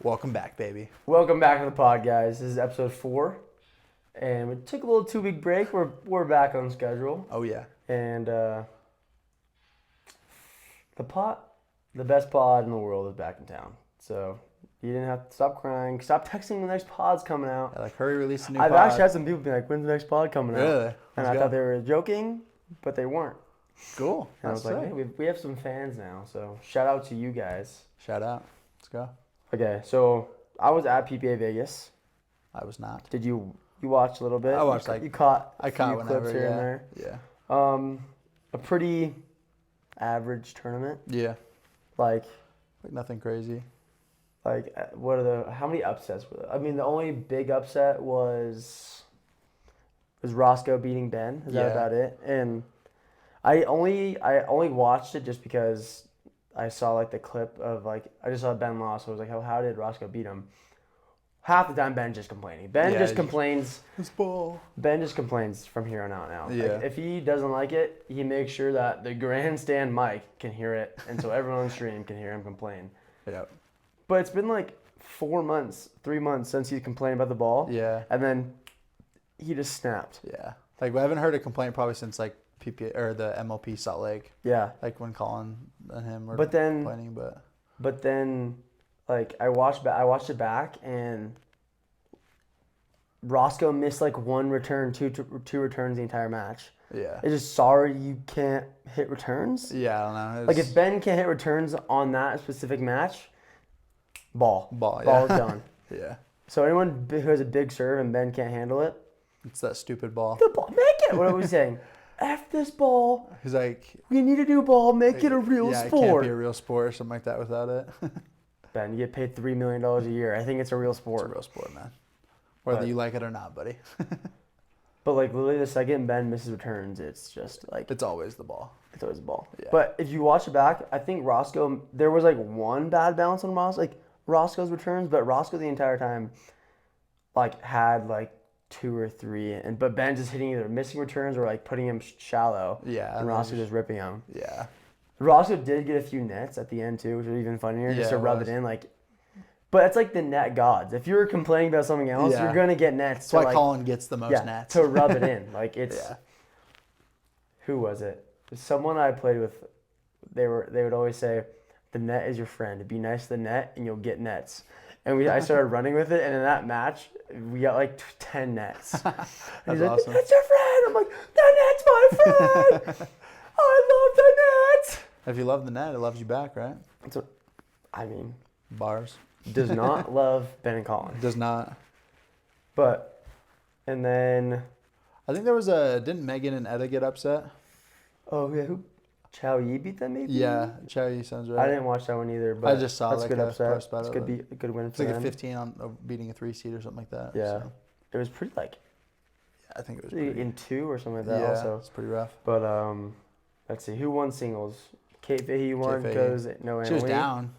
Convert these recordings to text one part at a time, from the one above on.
Welcome back, baby. Welcome back to the pod, guys. This is episode 4, and we took a little 2-week break. We're back on schedule, Oh, yeah. and the best pod in the world, is back in town. So you didn't have to stop crying. Stop texting. The next pod's coming out. Yeah, like, hurry, release a new I've pod. actually had some people be like, "When's the next pod coming out?" Really? And Let's I go. thought they were joking, but they weren't. Cool. And I That's was like, sick. "Hey, we have some fans now." So shout out to you guys. Shout out. Let's go. Okay, so I was at PPA Vegas. I was not. Did you watch a little bit? I watched, You caught a I caught few whenever, clips here and there. Yeah. A pretty average tournament. Yeah. Like Nothing crazy. how many upsets were there? I mean, the only big upset was Roscoe beating Ben. Is that Yeah. about it? And I only watched it just because I saw like the clip of I just saw Ben lost. So I was like, how did Roscoe beat him? Half the time Ben's just complaining. Ben Yeah, just complains. This ball. Ben just complains from here on out now. Yeah. Like, if he doesn't like it, he makes sure that the grandstand mic can hear it, and so everyone on stream can hear him complain. Yeah. But it's been like 3 months since he complained about the ball. Yeah. And then he just snapped. Yeah. Like, we haven't heard a complaint probably since, like, PPA or the MLP Salt Lake. Yeah. Like, when Colin and him were But then- complaining, but... But then, like, I watched it back, and Roscoe missed like one return, two returns the entire match. Yeah. It's just sorry you can't hit returns. Yeah, I don't know. Like, if Ben can't hit returns on that specific match, ball yeah. is done. Yeah. So anyone who has a big serve and Ben can't handle it, It's that stupid ball. the ball, make it. What are we saying? F this ball. He's like... We need a new ball. Make it a real yeah, sport. it can't be a real sport or something like that without it. Ben, you get paid $3 million a year. I think it's a real It's a sport. real sport, man. Whether But- you like it or not, buddy. But like literally the second Ben misses returns, it's just like It's always the ball. it's always a ball. Yeah. But if you watch it back, I think Roscoe, there was like one bad bounce on Roscoe's returns, but Roscoe the entire time like had like 2 or 3, but Ben just hitting either missing returns or like putting him shallow. Yeah. And Roscoe just ripping him. Yeah. Roscoe did get a few nets at the end too, which was even funnier, just Yeah, to it rub was. it in. Like, but it's like the net gods. If you're complaining about something else, Yeah. you're gonna get nets. That's why like, Colin gets the most yeah, nets. to rub it in. Like it's Yeah. who was it? Someone I played with. They would always say, "The net is your friend. Be nice to the net, and you'll get nets." And I started running with it, and in that match, we got like 10 nets. And he's like, awesome. "The net's your friend." I'm like, "The net's my friend. I love the net." If you love the net, it loves you back, right? So, I mean, Bars. does not love Ben and Colin, Does not. but and then I think there was a... Didn't Megan and Etta get upset? oh yeah, who? Chao Yi beat them maybe. Yeah. Cherry sounds right. I didn't watch that one either, but I just saw that's like good a upset. post about It's it. good, but a good win It's for like them. a 15 on beating a 3-seed or something like that. Yeah, So, it was pretty like I think it was pretty... in 2 or something like that. yeah, Also, it's pretty rough. but let's see who won singles. Kate Fahey won Fahey. because no She was Emily. down.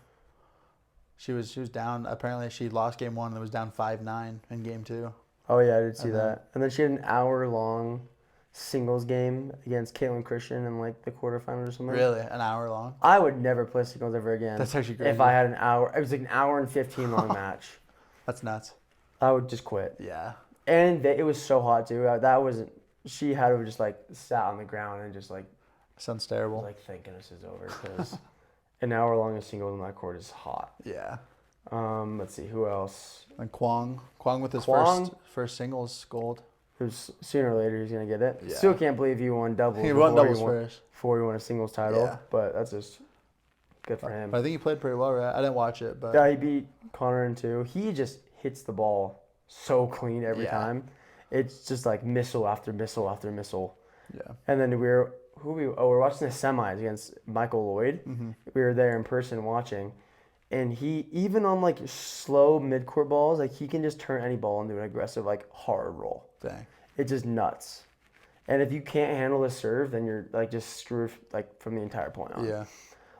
She was down. Apparently, she lost game 1 and was down 5-9 in game 2. Oh yeah, I did see And then- that. And then she had an hour-long singles game against Caitlin Christian in like the quarterfinals or something. Really? An hour long? I would never play singles ever again. That's actually crazy. If I had an hour, it was like an hour and 15 long match. That's nuts. I would just quit. Yeah. And it was so hot too. That wasn't. She had to have just like sat on the ground and just like Sounds terrible. like thinking this is over because an hour long of singles on that court is hot. Yeah. Let's see who else. And Kwong with his Kwong? first singles gold. Who's sooner or later he's gonna get it. Yeah. Still can't believe he won doubles. He won before doubles first. before he won a singles title. Yeah. But that's just good for him. But I think he played pretty well, right? I didn't watch it, but Yeah, he beat Connor in 2. He just hits the ball so clean every Yeah. time. It's just like missile after missile after missile. yeah. And then we're watching the semis against Michael Lloyd. Mm-hmm. We were there in person watching, and he even on like slow mid-court balls, like he can just turn any ball into an aggressive like hard roll. Dang. It's just nuts. And if you can't handle the serve, then you're like just screwed like from the entire point on. Yeah.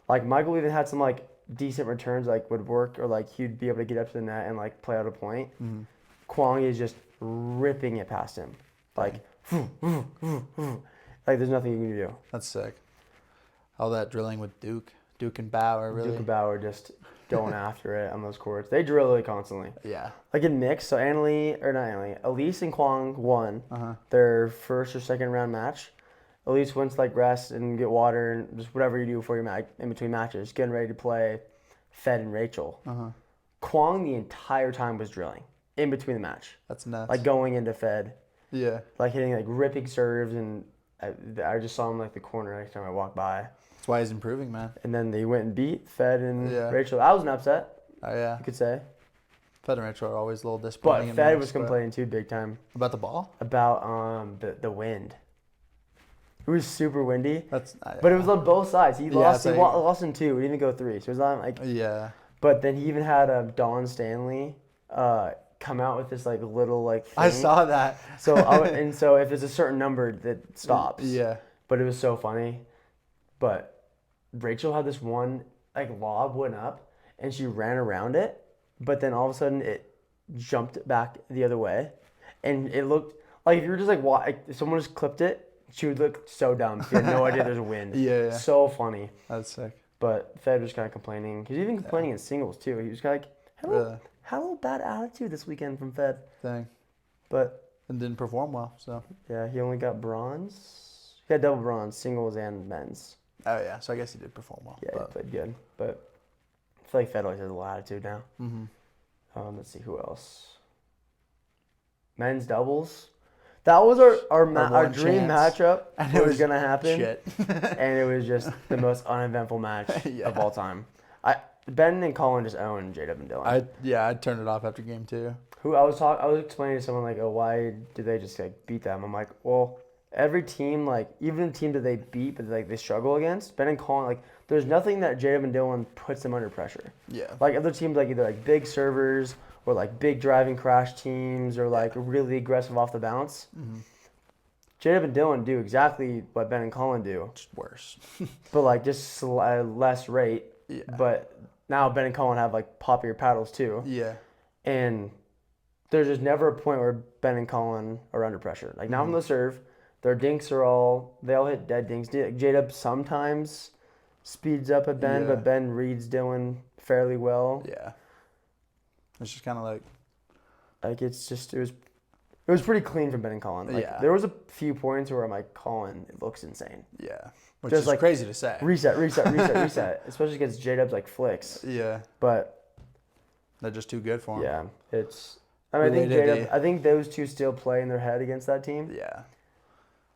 Like Michael even had some like decent returns like would work, or like he'd be able to get up to the net and like play out a point. Mm-hmm. Kwong is just ripping it past him. Like like there's nothing you can do. That's sick. All that drilling with Duke and Bauer, really. Duke and Bauer just going after it on those courts. They drill it constantly. Yeah. Like in mixed, so Elise and Kwong won their first or second round match. Elise went to like rest and get water and just whatever you do before your in between matches, getting ready to play Fed and Rachel. Kwong the entire time was drilling in between the match. That's nuts. Like going into Fed. Yeah. Like hitting like ripping serves, and I just saw him like the corner next time I walked by. That's why he's improving, man. And then they went and beat Fed and Yeah. Rachel. That was an upset. Oh yeah. You could say. Fed and Rachel are always a little disappointing. But Fed was complaining too big time. About the ball? About the wind. It was super windy. But it was on both sides. He lost. it's He like- lost in 2. He didn't go 3. So it was not like. Yeah. But then he even had Dawn Stanley come out with this like little like thing. I saw that. So so if it's a certain number, that stops. Yeah. But it was so funny. But Rachel had this one like lob went up and she ran around it, but then all of a sudden it jumped back the other way, and it looked like if you were just like if someone just clipped it, she would look so dumb. She had no idea there's a wind. Yeah. So funny. That's sick. But Fed was kind of complaining. He was even complaining in singles too. He was kind of like, had a little bad attitude this weekend from Fed. Dang. But And didn't perform well, so. yeah, he only got bronze. He got double bronze, singles and men's. Oh yeah, so I guess he did perform well. Yeah, he played good. But I feel like Fed always has a little attitude now. Let's see who else. Men's doubles. That was our one dream chance. matchup. And It it was gonna happen. Shit. And it was just the most uneventful match Yeah. of all time. Ben and Colin just owned J-Dub and Dylan. I'd turn it off after game 2. I was explaining to someone like, oh, why did they just like beat them? I'm like, well, every team, like even the team that they beat but like they struggle against, Ben and Colin, like there's nothing that J-Dub and Dylan puts them under pressure. Yeah. Like other teams, like either like big servers or like big driving crash teams or like really aggressive off the bounce. J-Dub and Dylan do exactly what Ben and Colin do, Just worse. but like just less rate. Yeah. But now Ben and Colin have like poppier paddles too. Yeah. And there's just never a point where Ben and Colin are under pressure. Like now from the serve, their dinks they all hit dead dinks. J-Dub sometimes speeds up at Ben, Yeah. but Ben reads Dylan fairly well. Yeah. It's just kind of like. Like it was pretty clean from Ben and Colin. Like Yeah. there was a few points where I'm like, Colin, it looks insane. Yeah. Which Just is like crazy to say. Reset, especially against J-Dub's like flicks. Yeah. But They're just too good for him. yeah, I think Related- J-Dub, I think those two still play in their head against that team. Yeah.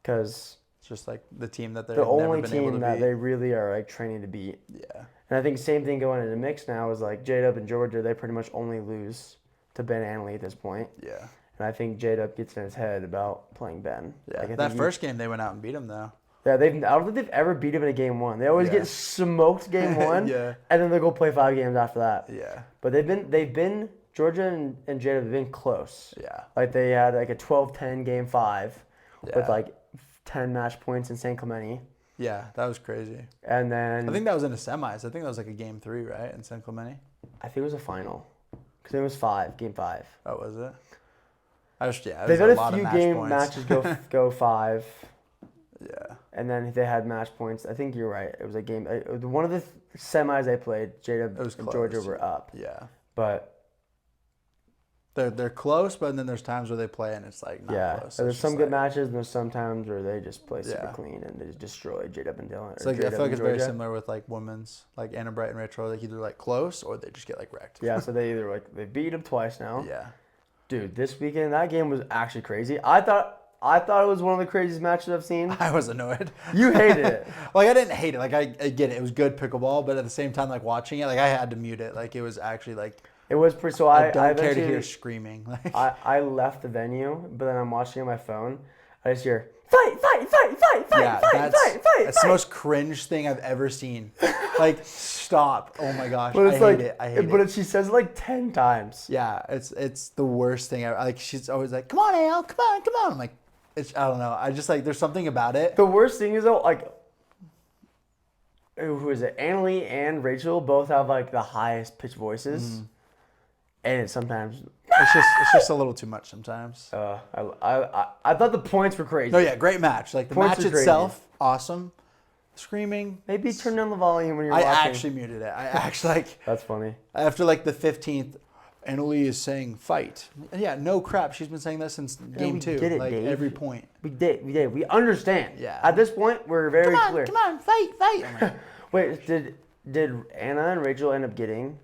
Because It's just like the team that they've the never only been able team to that beat. they really are like training to beat. Yeah. And I think same thing going into mix now is like J-Dub and Georgia, they pretty much only lose to Ben Anley at this point. Yeah. And I think J-Dub gets in his head about playing Ben. Yeah. Like, I That think first game they went out and beat him though. I don't think they've ever beat him in a game 1. They always Yeah. get smoked game 1. Yeah. And then they go play 5 games after that. Yeah. But they've been Georgia and J-Dub have been close. Yeah. Like they had like a 12-10 game 5 Yeah. with like 10 match points in San Clemente. Yeah. That was crazy. And then I think that was in the semis. I think that was like a game 3, right, in San Clemente. I think it was a final. Because it was 5, game 5. Oh, was it? They've had a a lot few of game points. matches go 5. Yeah. And then they had match points. I think you're right. It was a game. One of the semis they played, J-Dub It was and Georgia close. were up. Yeah. But They're close, but then there's times where they play and it's like not yeah, close. there's It's some just good like- matches and there's some times where they just play super Yeah. clean and they just destroy J-Dub and Dylan. It's or like I J-Dub feel like and it's very Georgia. similar with like women's, like Anna Bright and Rachel. Like either like close or they just get like wrecked. Yeah, so they either like they beat them twice now. Yeah. Dude, this weekend that game was actually crazy. I thought it was one of the craziest matches I've seen. I was annoyed. You hated it. Like I didn't hate it. Like I get it. It was good pickleball, but at the same time, like watching it, like I had to mute it. Like it was actually like It was pretty. So I don't care to eventually- hear screaming. Like I left the venue, but then I'm watching on my phone. I just hear fight, fight, fight, fight, fight, yeah, fight, that's fight, fight, that's the fight. most cringe thing I've ever seen. Like stop. Oh my gosh, But I it's hate like, it. I hate but it. she says it like 10 times. Yeah, it's the worst thing ever. Like she's always like, "Come on, Al, come on, come on." I'm like, I don't know. I just like there's something about it. The worst thing is though, like, who is it? Annalie and Rachel both have like the highest pitched voices, and it's sometimes. It's just a little too much sometimes. I thought the points were crazy. No, yeah, great match. Like the Points match are crazy. itself, awesome. screaming. Maybe turn down the volume when you're I watching. actually muted it. I actually like That's funny. after like the 15th. Annalie is saying fight. Yeah, no crap. She's been saying that since game we 2. get it, like Dave. every point. We did. We understand. Yeah. At this point, we're very clear. Come on, fight. I'm like, Wait, did Anna and Rachel end up getting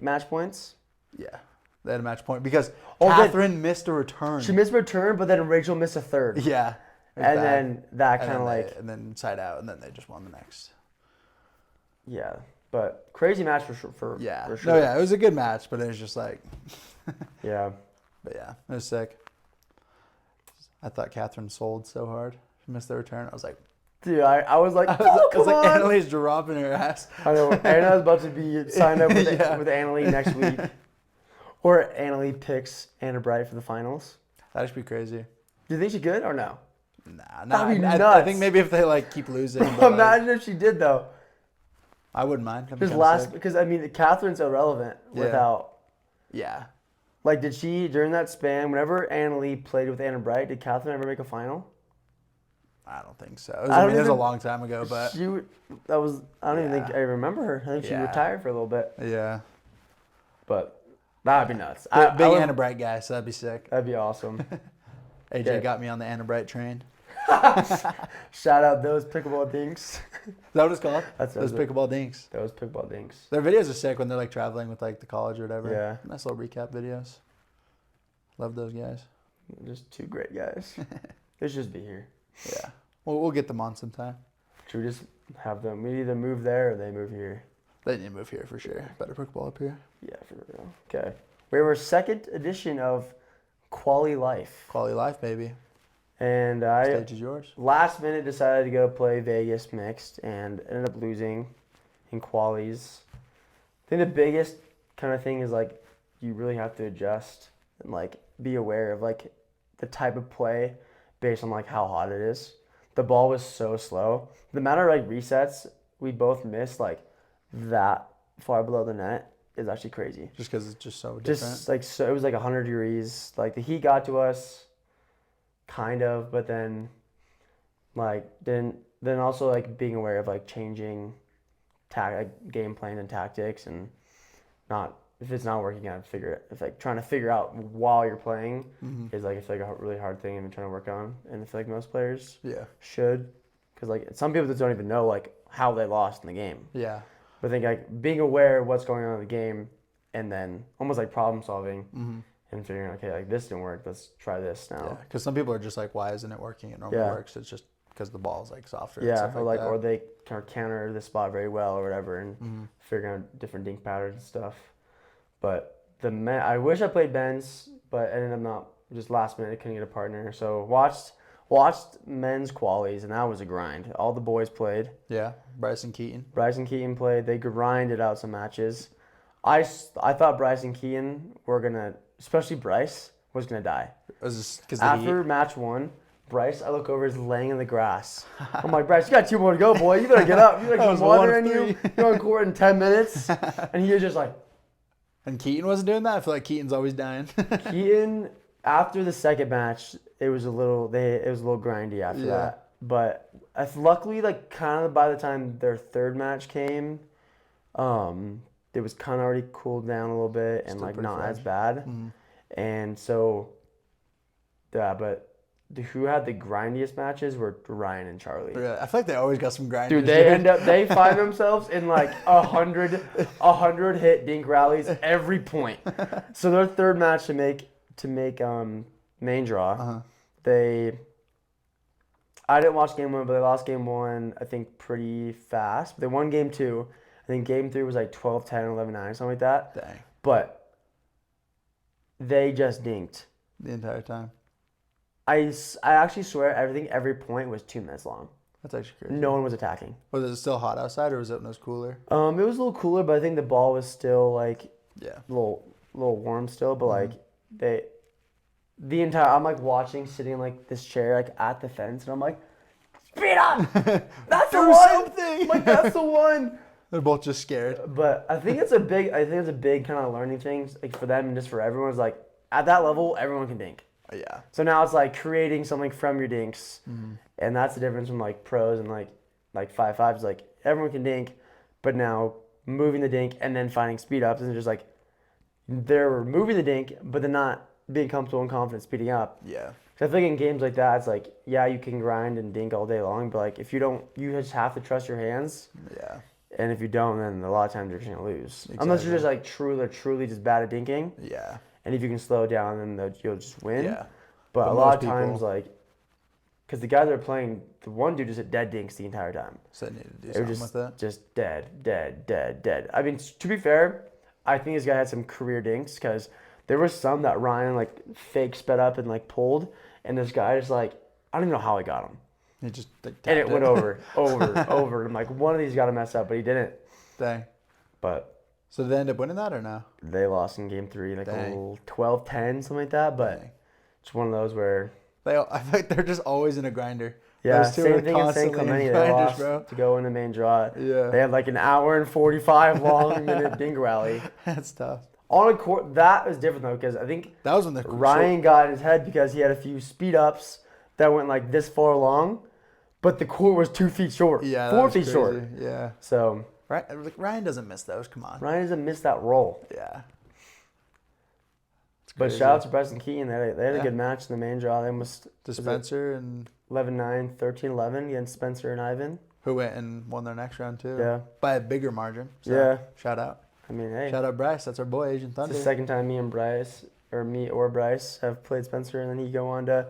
match points? yeah, they had a match point because Oh, Catherine missed a return. She missed a return, but then Rachel missed a third. Yeah. And then that kind of like... And then side out, and then they just won the next. Yeah. But crazy match for sure. Yeah. For sure. No, yeah, it was a good match, but it was just like... Yeah. But yeah, it was sick. I thought Catherine sold so hard. She missed the return. I was like... Dude, I was like, I oh, was like, come on. Annalie's dropping her ass. I know. Anna's about to be signed up with, Yeah. with Annalie next week. Or Annalie picks Anna Bright for the finals. That should be crazy. Do you think she could or no? Nah, That'd be I nuts. think maybe if they like keep losing. but, Imagine if she did though. I wouldn't mind. Because I mean, Catherine's irrelevant without. Yeah. Like, did she during that span? Whenever Annalie played with Anna Bright, did Catherine ever make a final? I don't think so. It was a long time ago, but I don't even think I remember her. I think she retired for a little bit. yeah. But that'd be nuts. Big Anna Bright guy, so that'd be sick. That'd be awesome. AJ got me on the Anna Bright train. Shout out those pickleball dinks. Is that what it's called? Those pickleball dinks. Those pickleball dinks. Their videos are sick when they're like traveling with like the college or whatever. Yeah. Nice little recap videos. Love those guys. Just two great guys. They should just be here. Yeah. We'll get them on sometime. Should we just have them? We either move there or they move here. They need to move here for sure. Better pickleball up here. Yeah, for real. Okay. We have our second edition of Quali Life. Quality life, baby. And I Stage is yours. last minute decided to go play Vegas mixed and ended up losing in qualies. I think the biggest kind of thing is like you really have to adjust and like be aware of like the type of play based on like how hot it is. The ball was so slow. The amount of like resets we both missed like that far below the net is actually crazy. Just because it's just so different. Just like so, it was like 100 degrees. Like the heat got to us, kind of, but then, like then also like being aware of like changing, game plan and tactics, and not if it's not working out, figure it. If like trying to figure out while you're playing is like it's like a really hard thing and trying to work on, and I feel like most players should, because like some people just don't even know like how they lost in the game. Yeah. But I think like being aware of what's going on in the game, and then almost like problem solving and figuring, okay, like this didn't work, let's try this now. Yeah. Because some people are just like, why isn't it working? It normally works. It's just because the ball's like softer. and Yeah, stuff or that. or they kind of counter the spot very well or whatever, and figuring out different dink patterns and stuff. But I wish I played men's, but I ended up not. Just last minute, I couldn't get a partner. So watched men's qualies, and that was a grind. All the boys played. Yeah. Bryson Keaton. Bryson Keaton played. They grinded out some matches. I thought Bryson Keaton especially Bryce, was gonna die. Was this because After match 1, Bryce, I look over, is laying in the grass. I'm like, Bryce, you got 2 more to go, boy. You better get up. You better get some water in you. You're on court in 10 minutes. And he was just like. And Keaton wasn't doing that? I feel like Keaton's always dying. Keaton, after the second match, it was a little grindy after that. But luckily, like kind of by the time their third match came, it was kind of already cooled down a little bit and like not as bad. And so, yeah, but who had the grindiest matches were Ryan and Charlie. Yeah, I feel like they always got some grinders. Dude, they find themselves in like 100 hit dink rallies every point. So their third match to make main draw, I didn't watch game 1, but they lost game 1 I think pretty fast. They won game 2. I think game 3 was like 12-10, 11-9, something like that. Dang. But they just dinked The entire time. I actually swear every point was 2 minutes long. That's actually crazy. No one was attacking. Was it still hot outside or was it when it was cooler? It was a little cooler, but I think the ball was still like Yeah. a little warm still. But like I'm like watching, sitting in like this chair like at the fence, and I'm like, speed up! That's the one. Something. Like that's the one. They're both just scared. But I think it's a big kind of learning thing like for them and just for everyone. Is like at that level, everyone can dink. Yeah. So now it's like creating something from your dinks, and that's the difference from like pros and like like 5.5 is like everyone can dink, but now moving the dink and then finding speed ups and just like they're moving the dink, but they're not being comfortable and confident speeding up. Yeah. So I think in games like that, it's like, yeah, you can grind and dink all day long, but like if you don't, you just have to trust your hands. Yeah. And if you don't, then a lot of times you're just gonna lose. Unless you're just like truly just bad at dinking. Yeah. And if you can slow down, then you'll just win. Yeah. But a lot of times, like, because the guys that are playing, the one dude just hit dead dinks the entire time. So they need to do something with that. Just dead. I mean, to be fair, I think this guy had some career dinks because there was some that Ryan like fake sped up and like pulled, and this guy just like, I don't even know how he got him. He just like, and it went over. I'm like, one of these got to mess up, but he didn't. Dang. But so did they end up winning that or no? They lost in game 3, like a little 12-10, something like that. But it's one of those where I feel like they're just always in a grinder. Yeah, Those two same are thing in St. constantly Clemente. in They grinders, lost bro. to go in the main draw. Yeah. They had like an hour and 45 long minute dink rally. That's tough. On a court, that was different though, because I think that was when the Ryan got in his head because he had a few speed ups that went like this far along, but the court was 2 feet short. Yeah, 4 feet short. Yeah. So Ryan doesn't miss those. Come on. Ryan doesn't miss that roll. Yeah. But shout out to Preston Keaton. They had a good match in the main draw. They almost to Spencer and 11-9, 13-11 against Spencer and Ivan. Who went and won their next round too. Yeah. By a bigger margin. So yeah. Shout out. I mean, hey. Shout out Bryce. That's our boy, Agent Thunder. It's the second time me or Bryce have played Spencer, and then he go on to...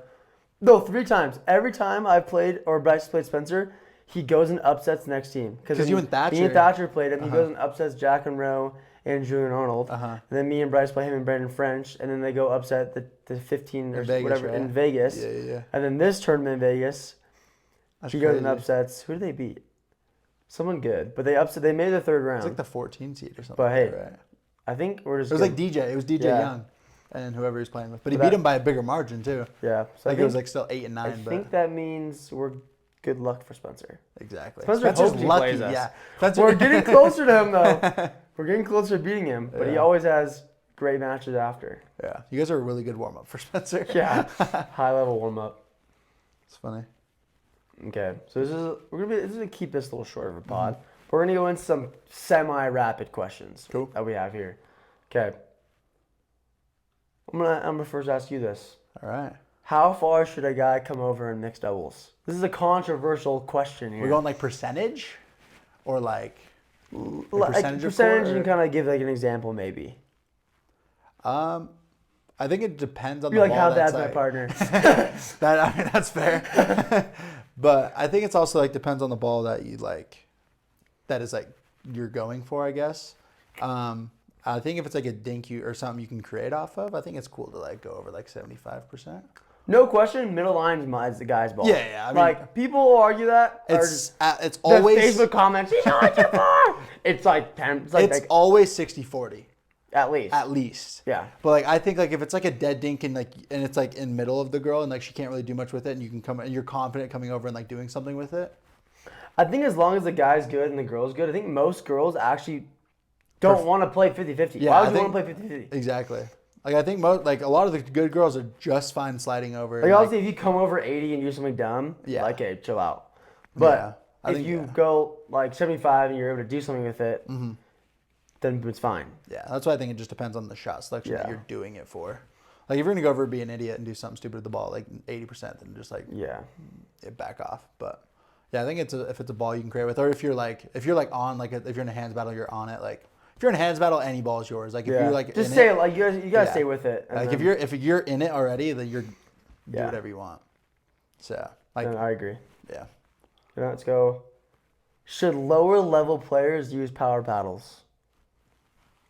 No, 3 times. Every time I've played or Bryce played Spencer, he goes and upsets the next team. Because you and Thatcher. Me and Thatcher played him. He goes and upsets Jack and Rowe and Julian Arnold. And then me and Bryce play him and Brandon French, and then they go upset the 15 or Vegas, whatever in Vegas. Yeah. And then this tournament in Vegas, he goes and upsets. Who did they beat? Someone good, but they made the 3rd round. It's like the 14 seed or something. But hey, right? I think we're just. It was like DJ. It was DJ Young, and whoever he's playing with. But he beat him by a bigger margin too. Yeah, so I think it was like still 8 and 9. I think that means we're good luck for Spencer. Exactly. Spencer's lucky. Plays us. Yeah. We're getting closer to him though. We're getting closer to beating him, but he always has great matches after. Yeah, you guys are a really good warm up for Spencer. Yeah, high level warm up. It's funny. Okay, so this is gonna keep this a little short of a pod. We're going to go into some semi-rapid questions that we have here. Okay. I'm gonna first ask you this. All right. How far should a guy come over in mixed doubles? This is a controversial question here. We're going like percentage? Or like percentage you can kind of give like an example maybe. I think it depends on You're the ball. How dad's my partner. That's fair. But I think it's also like depends on the ball that you like. That is like you're going for, I guess. I think if it's like a dink or something you can create off of, I think it's cool to like go over like 75%. No question, middle line is the guy's ball. Yeah. I mean, like people will argue that. It's always Facebook comments. He's not too far. It's like 10. It's always 60-40. At least. At least. Yeah. But like I think like if it's like a dead dink and it's like in middle of the girl and like she can't really do much with it and you can come and you're confident coming over and like doing something with it. I think as long as the guy's good and the girl's good, I think most girls actually don't want to play 50-50. Yeah, why would you want to play 50-50? Exactly. Like I think a lot of the good girls are just fine sliding over. Like obviously if you come over 80 and do something dumb, like okay, chill out. But if you go like 75 and you're able to do something with it, then it's fine. Yeah, that's why I think it just depends on the shot selection that you're doing it for. Like if you're gonna go over and be an idiot and do something stupid with the ball, like 80%, then just like back off. But yeah, I think if it's a ball you can create with, or if you're on like if you're in a hands battle, you're on it. Like if you're in a hands battle, any ball is yours. Like if you're like just say it, like you gotta stay with it. Like if you're in it already, then you're do whatever you want. So like I agree. Yeah. Let's go. Should lower level players use power paddles?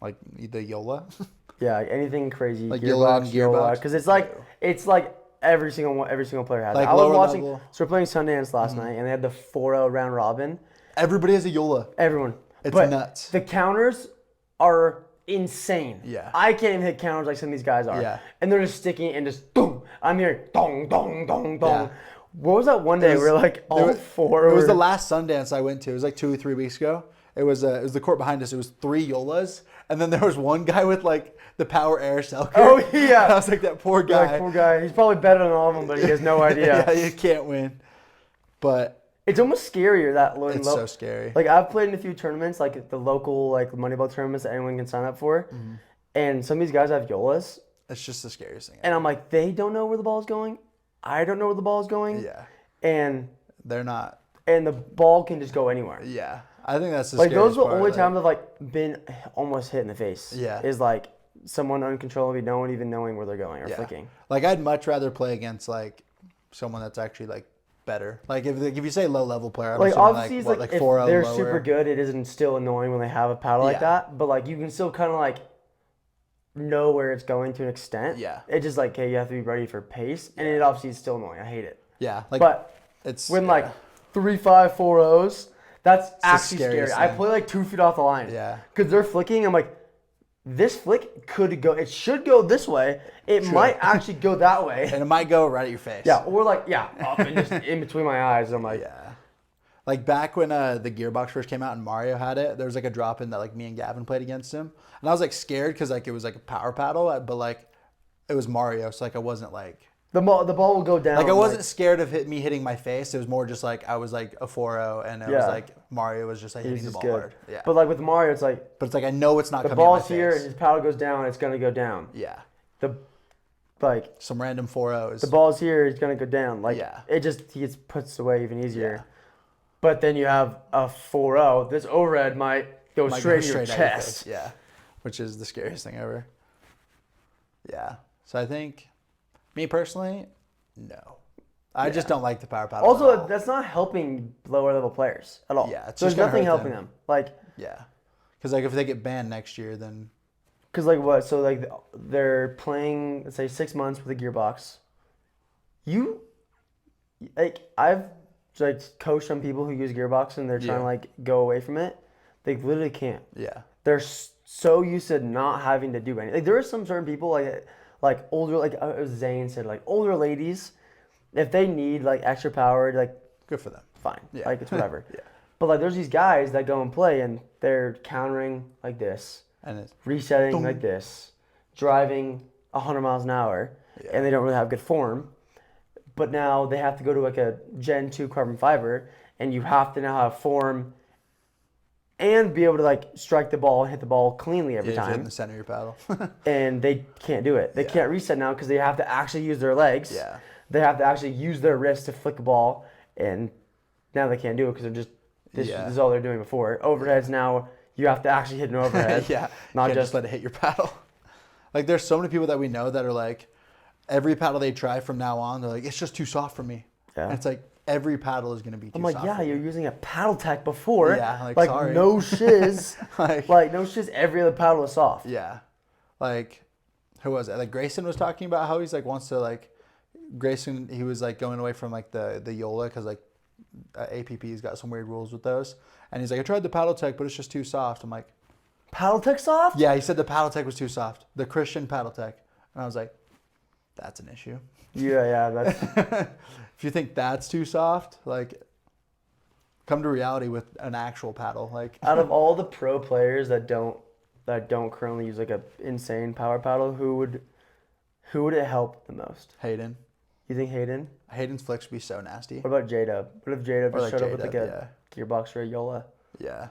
Like the Yola? Yeah, like anything crazy. Like gearbox, gearbox. Because it's like every single player has. Like I was watching. level. So we're playing Sundance last night, and they had the 4-0 round robin. Everybody has a Yola. Everyone. It's nuts. The counters are insane. Yeah. I can't even hit counters like some of these guys are. Yeah. And they're just sticking and just boom. I'm hearing dong, dong, dong, dong. Yeah. What was that one day where like all four? It was the last Sundance I went to. It was like 2 or 3 weeks ago. It was the court behind us. It was 3 Yolas, and then there was one guy with like the power air Selker. Oh yeah. I was like, that poor guy. Like, poor guy. He's probably better than all of them, but he has no idea. Yeah, you can't win. But It's almost scarier that low. It's so scary. Like I've played in a few tournaments, like the local like Moneyball tournaments that anyone can sign up for, and some of these guys have Yolas. It's just the scariest thing. And I'm like, they don't know where the ball is going. I don't know where the ball is going. Yeah. And they're not. And the ball can just go anywhere. Yeah. I think that's the like scariest those are the part, only times I've like been almost hit in the face. Yeah. Is like someone uncontrollably, no one even knowing where they're going or flicking. Like I'd much rather play against like someone that's actually like better. Like if you say low level player, I'm like assuming obviously like, like like if 4-0 they're lower. super good, it isn't still annoying when they have a paddle like that. But like you can still kind of like know where it's going to an extent. Yeah. It's just like, okay, you have to be ready for pace, and it obviously is still annoying. I hate it. Yeah. Like but it's when like 3-5 4-0s, that's actually scary. thing. I play like 2 feet off the line. Yeah. Because they're flicking. I'm like, this flick could go. It should go this way. It might actually go that way. And it might go right at your face. Yeah. Or like up and just in between my eyes. I'm like, yeah. Like back when the gearbox first came out and Mario had it, there was like a drop in that like me and Gavin played against him, and I was like scared because like it was like a power paddle, but like it was Mario, so like I wasn't like the ball will go down. Like I wasn't scared of me hitting my face. It was more just like I was like a 4-0, and it was like Mario was just like hitting the ball hard. Yeah. But like with Mario, it's like. But it's like I know it's not the coming. Ball's here, and his paddle goes down. It's gonna go down. Yeah. Like some random 4-0s. The ball's here. It's gonna go down. Like it just puts away even easier. Yeah. But then you have a 4-0. This overhead might go straight in your chest. Yeah, which is the scariest thing ever. Yeah. So I think, me personally, no. I just don't like the power paddle. Also, that's not helping lower level players at all. Yeah, it's so just there's nothing helping them. Like because like if they get banned next year, then because like what? So like they're playing, let's say 6 months with a gearbox. I've like coached some people who use gearbox and they're trying to like go away from it. They literally can't. Yeah. They're so used to not having to do anything. Like there are some certain people like older, like Zane said, like older ladies, if they need like extra power, like good for them. Fine. Yeah. Like it's whatever. But like there's these guys that go and play and they're countering like this, and it's resetting like this, driving 100 miles an hour, and they don't really have good form. But now they have to go to like a Gen 2 carbon fiber, and you have to now have form and be able to like strike the ball and hit the ball cleanly every time. In the center of your paddle. And they can't do it. They can't reset now because they have to actually use their legs. Yeah. They have to actually use their wrist to flick a ball, and now they can't do it because they're just this is all they're doing before. Overheads now you have to actually hit an overhead. Not just let it hit your paddle. Like there's so many people that we know that are like, every paddle they try from now on, they're like, it's just too soft for me. Yeah. And it's like every paddle is gonna be too soft. I'm like, you're using a paddle tech before. Yeah, like sorry. no shiz. like no shiz. Every other paddle is soft. Yeah. Like, who was it? Like Grayson was talking about how he's like wants to like. Grayson, he was like going away from like the Yola because like APP's got some weird rules with those, and he's like, I tried the paddle tech, but it's just too soft. I'm like, paddle tech soft? Yeah, he said the paddle tech was too soft. The Christian paddle tech, and I was like, that's an issue. Yeah, that's. If you think that's too soft, like, come to reality with an actual paddle. Like, out of all the pro players that don't currently use like a insane power paddle, who would it help the most? Hayden. You think Hayden? Hayden's flicks would be so nasty. What about J-Dub? What if J-Dub just showed up with like a gearbox or a Yola? Yeah.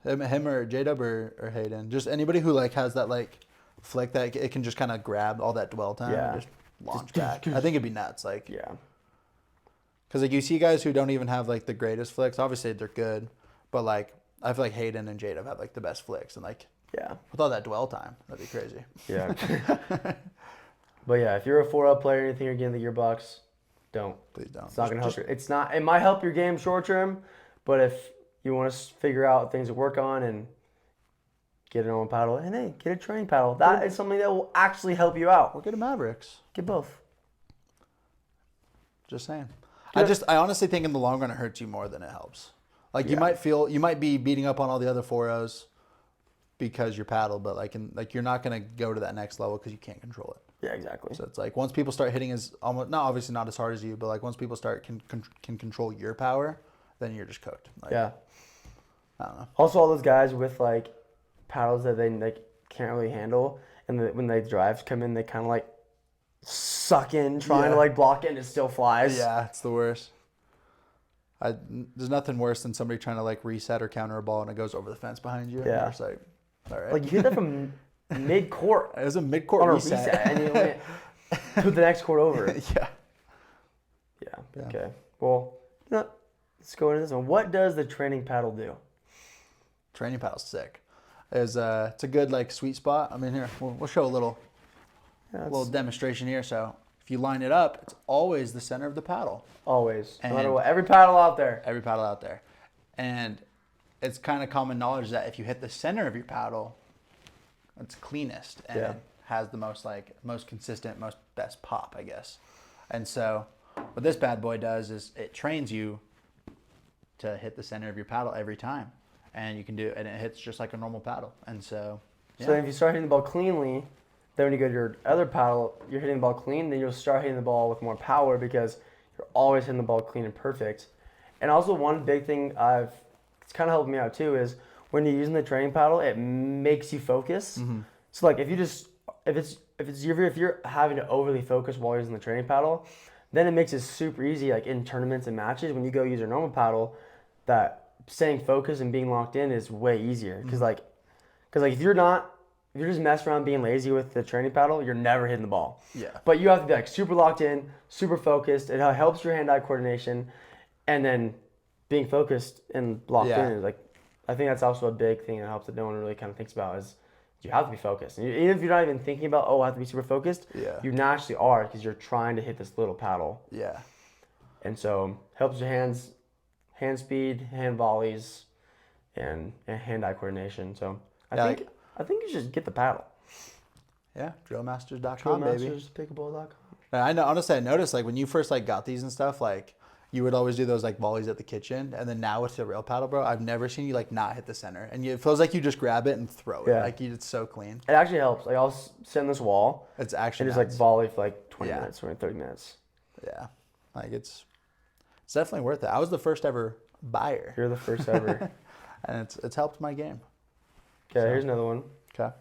Him or J-Dub or Hayden. Just anybody who like has that like flick that it can just kind of grab all that dwell time and just launch back. I think it'd be nuts. Like, because like you see guys who don't even have like the greatest flicks. Obviously they're good, but like I feel like Hayden and J-Dub have like the best flicks, and like with all that dwell time, that'd be crazy. Yeah. But yeah, if you're a 4-0 player and you think you're getting the gearbox, don't. Please don't. It's not gonna help you. It's not. It might help your game short term, but if you want to figure out things to work on and get an own paddle, and hey, get a training paddle. That is something that will actually help you out. Or get a Mavericks. Get both. Just saying. I honestly think in the long run it hurts you more than it helps. Like you might be beating up on all the other 4-0s because your paddle, but like you're not gonna go to that next level because you can't control it. Yeah, exactly. So it's like once people start hitting obviously not as hard as you, but like once people start can control your power, then you're just cooked. Like, yeah. I don't know. Also, all those guys with like paddles that they like can't really handle, and when they drives come in, they kind of like suck in trying to like block it, and it still flies. Yeah, it's the worst. There's nothing worse than somebody trying to like reset or counter a ball and it goes over the fence behind you. Yeah. And you're like, all right. Like you hit that from mid-court. It was a mid-court reset. And you went to the next court over. Yeah. Yeah. Okay. Well, let's go into this one. What does the training paddle do? Training paddle's sick. It's a good like sweet spot. I mean, here we'll show a little demonstration here. So if you line it up, it's always the center of the paddle. Always, no matter what. Every paddle out there. And it's kind of common knowledge that if you hit the center of your paddle, it's cleanest and it has the most consistent, most best pop, I guess. And so what this bad boy does is it trains you to hit the center of your paddle every time. And you can do it, and it hits just like a normal paddle. And so, So if you start hitting the ball cleanly, then when you go to your other paddle, you're hitting the ball clean, then you'll start hitting the ball with more power because you're always hitting the ball clean and perfect. And also one big thing it's kind of helped me out too is when you're using the training paddle, it makes you focus. Mm-hmm. So like if you're having to overly focus while you're using the training paddle, then it makes it super easy like in tournaments and matches when you go use your normal paddle that staying focused and being locked in is way easier because if you're just messing around being lazy with the training paddle, you're never hitting the ball. Yeah. But you have to be like super locked in, super focused. It helps your hand-eye coordination, and then being focused and locked in is like, I think that's also a big thing that helps that no one really kind of thinks about is you have to be focused. And even if you're not even thinking about I have to be super focused, you naturally are because you're trying to hit this little paddle. Yeah. And so helps your hands. Hand speed, hand volleys, and hand-eye coordination. So I think you should get the paddle. Yeah, drillmasters.com, baby. Pickleball.com. I know. Honestly, I noticed like when you first like got these and stuff, like you would always do those like volleys at the kitchen, and then now with the real paddle, bro, I've never seen you like not hit the center, and it feels like you just grab it and throw it. Like it's so clean. It actually helps. Like I'll sit on this wall. It's actually and just like volley for like 20 minutes, 30 minutes. Yeah, like it's definitely worth it. I was the first ever buyer. You're the first ever. And it's helped my game. Okay, here's another one. Okay.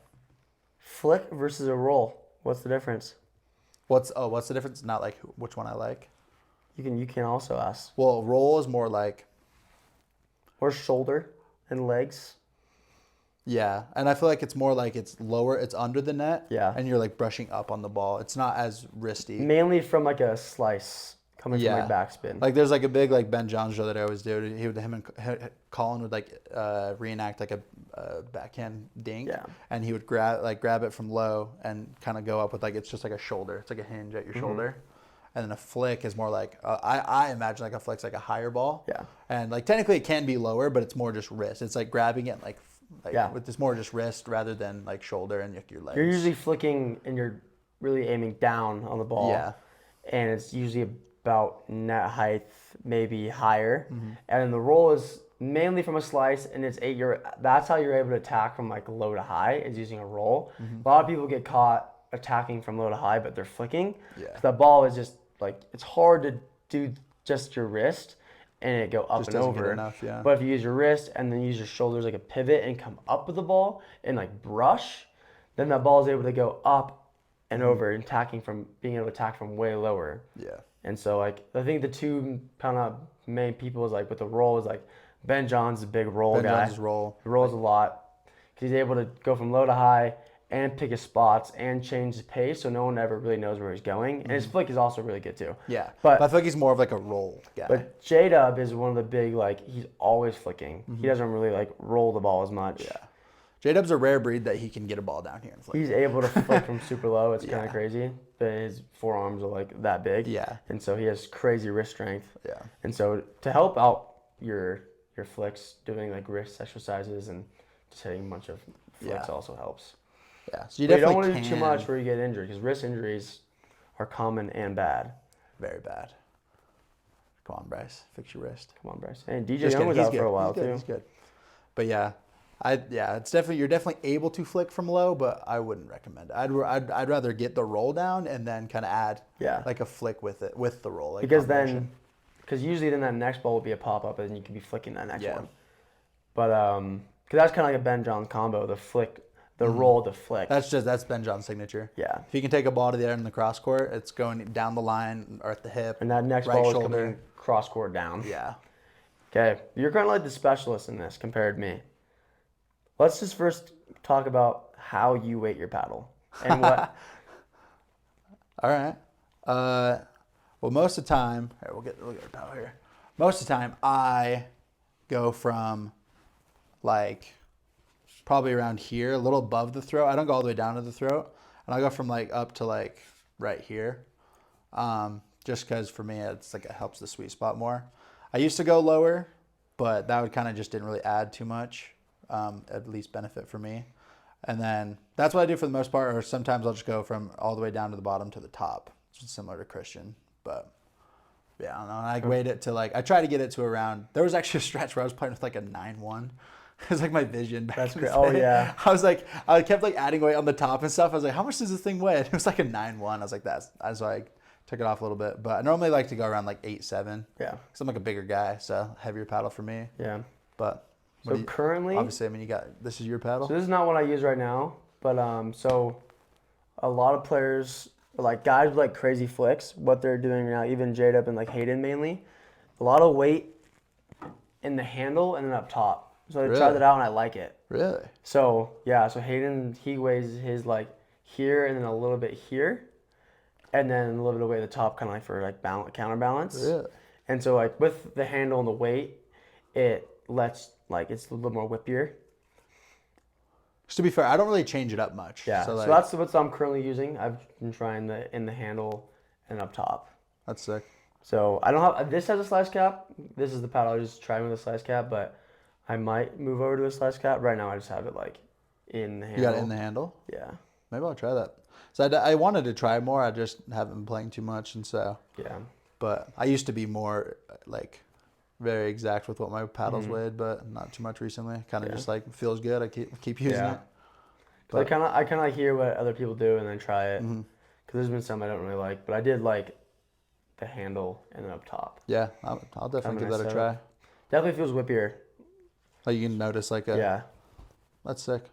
Flick versus a roll. What's the difference? What's the difference? Not like which one I like. You can also ask. Well, roll is more like or shoulder and legs. Yeah, and I feel like it's more like it's lower, it's under the net. Yeah. And you're like brushing up on the ball. It's not as wristy. Mainly from like a slice. Coming from like backspin. Like there's like a big like Ben Johns drill that I always do. Him and Colin would like reenact like a backhand dink. Yeah. And he would grab it from low and kind of go up with like it's just like a shoulder. It's like a hinge at your shoulder. And then a flick is more like I imagine like a flick's like a higher ball. Yeah. And like technically it can be lower, but it's more just wrist. It's like grabbing it like with this more just wrist rather than like shoulder and your legs. You're usually flicking and you're really aiming down on the ball. Yeah. And it's usually about net height, maybe higher. Mm-hmm. And then the roll is mainly from a slice, and that's how you're able to attack from like low to high, is using a roll. Mm-hmm. A lot of people get caught attacking from low to high, but they're flicking. Yeah. The ball is just like, it's hard to do just your wrist and it go up just and over. Enough, yeah. But if you use your wrist and then use your shoulders like a pivot and come up with the ball and like brush, then that ball is able to go up and over and being able to attack from way lower. Yeah. And so, like, I think the two kind of main people is, like, with the roll is, like, Ben Johns is a big roll guy. Ben Johns' roll. He rolls a lot because he's able to go from low to high and pick his spots and change his pace so no one ever really knows where he's going. And his flick is also really good, too. Yeah. But I feel like he's more of, like, a roll guy. But J-Dub is one of the big, like, he's always flicking. Mm-hmm. He doesn't really, like, roll the ball as much. Yeah. J-Dub's a rare breed that he can get a ball down here and flick. He's able to flick from super low. It's kind of crazy. But his forearms are like that big. Yeah. And so he has crazy wrist strength. Yeah. And so to help out your flicks, doing like wrist exercises and just hitting a bunch of flicks also helps. Yeah. So you definitely don't want to do too much where you get injured because wrist injuries are common and bad. Very bad. Come on, Bryce. Fix your wrist. Come on, Bryce. And DJ Young was out for a while too. He's good. But yeah. It's definitely you're definitely able to flick from low, but I wouldn't recommend it. I'd rather get the roll down and then kind of add like a flick with it with the roll. Like because usually then that next ball will be a pop up and you could be flicking that next one. But because that's kind of like a Ben Johns combo, the flick, the roll, the flick. That's Ben Johns' signature. Yeah. If you can take a ball to the end in the cross court, it's going down the line or at the hip. And that next ball is coming cross court down. Yeah. Okay, you're kind of like the specialist in this compared to me. Let's just first talk about how you weight your paddle and what. All right. Well, most of the time, here, we'll get a paddle here. Most of the time, I go from like probably around here, a little above the throat. I don't go all the way down to the throat, and I go from like up to like right here. Just because for me, it's like it helps the sweet spot more. I used to go lower, but that would kind of just didn't really add too much, at least benefit for me. And then that's what I do for the most part, or sometimes I'll just go from all the way down to the bottom to the top. It's similar to Christian, but yeah, I don't know. And I weighed it to like, I try to get it to around, there was actually a stretch where I was playing with like a 9-1. It was like my vision back. That's great. Oh yeah. I kept like adding weight on the top and stuff. I was like, how much does this thing weigh? And it was like a 9-1. I was like, that's why I took it off a little bit. But I normally like to go around like 8-7. Yeah. Because I'm like a bigger guy, so heavier paddle for me. Yeah. But so currently, obviously, I mean, this is your paddle. So this is not what I use right now, but so a lot of players, like guys with like crazy flicks, what they're doing now, even J-Dub and like Kayden mainly, a lot of weight in the handle and then up top. So I tried that out and I like it. Really? So yeah, so Hayden, he weighs his like here and then a little bit here, and then a little bit of weight at the top, kind of like for like counterbalance. Really? And so like with the handle and the weight, it lets like it's a little more whippier. To be fair, I don't really change it up much. Yeah. So that's what I'm currently using. I've been trying in the handle and up top. That's sick. So I don't have this has a slice cap. This is the paddle I just tried with a slice cap, but I might move over to a slice cap. Right now I just have it like in the handle. You got it in the handle? Yeah. Maybe I'll try that. So I wanted to try more. I just haven't been playing too much, and so. Yeah. But I used to be more like very exact with what my paddles weighed, but not too much recently. Kind of just like feels good. I keep using it. But I kind of like hear what other people do and then try it. Because there's been some I don't really like, but I did like the handle and then up top. Yeah, I'll definitely give that a try. Definitely feels whippier. Like you can notice like a. Yeah. That's sick.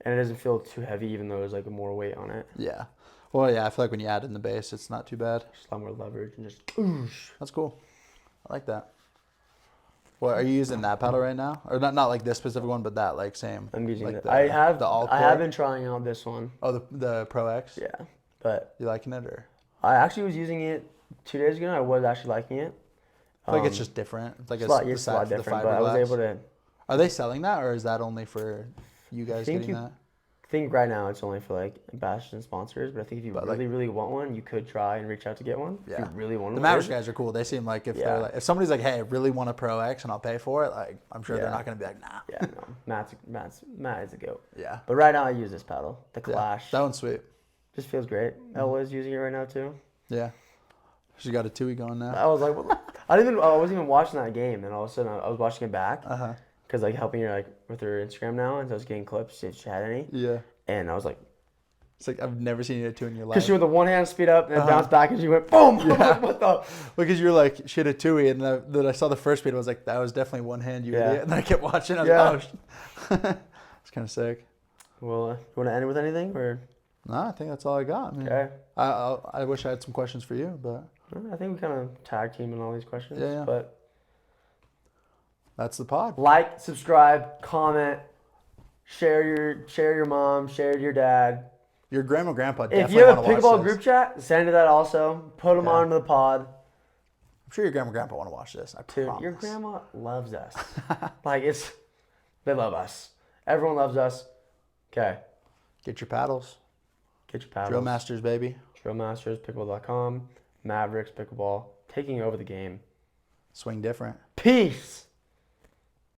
And it doesn't feel too heavy, even though there's like more weight on it. Yeah. Well, yeah, I feel like when you add in the base, it's not too bad. Just a lot more leverage and just. That's cool. I like that. Well, are you using that paddle right now, or not like this specific one, but that like same? I'm using like it. I have been trying out this one. Oh, the Pro X. Yeah, but you liking it or? I actually was using it 2 days ago. And I was actually liking it. I feel like it's just different. It's like it's a lot different. But I was able to. Are they selling that, or is that only for you guys getting that? I think right now it's only for like ambassadors and sponsors, but I think if you really want one, you could try and reach out to get one. Yeah. If you really want one. The Mavericks guys are cool. They seem like they're like, if somebody's like, hey, I really want a Pro X and I'll pay for it, like I'm sure they're not gonna be like, nah. Yeah, no. Matt is a goat. Yeah. But right now I use this paddle, the Clash. That one's sweet. Just feels great. Ella is using it right now too. Yeah. She got a 2-week going now. I was like, I wasn't even watching that game, and all of a sudden I was watching it back. Because like helping her like with her Instagram now, and so I was getting clips if she had any. Yeah. And I was like, it's like I've never seen you hit 2 in your life. Because she went the one hand speed up and then bounced back, and she went boom. Yeah. What the? Because you're like she hit a 2 and then I saw the first speed. I was like, that was definitely one hand, you idiot. And then I kept watching. I was like, oh, it's kind of sick. Well, you want to end it with anything or? No, I think that's all I got. I mean, okay. I wish I had some questions for you, but. I think we kind of tag team in all these questions. Yeah. But. That's the pod. Like, subscribe, comment, share your mom, share your dad. Your grandma, grandpa. If you have a Pickleball group chat, send to that also. Put them onto the pod. I'm sure your grandma, grandpa want to watch this. I promise. Your grandma loves us. They love us. Everyone loves us. Okay. Get your paddles. Drill Masters, baby. Drill Masters, Pickleball.com. Mavericks, Pickleball. Taking over the game. Swing different. Peace.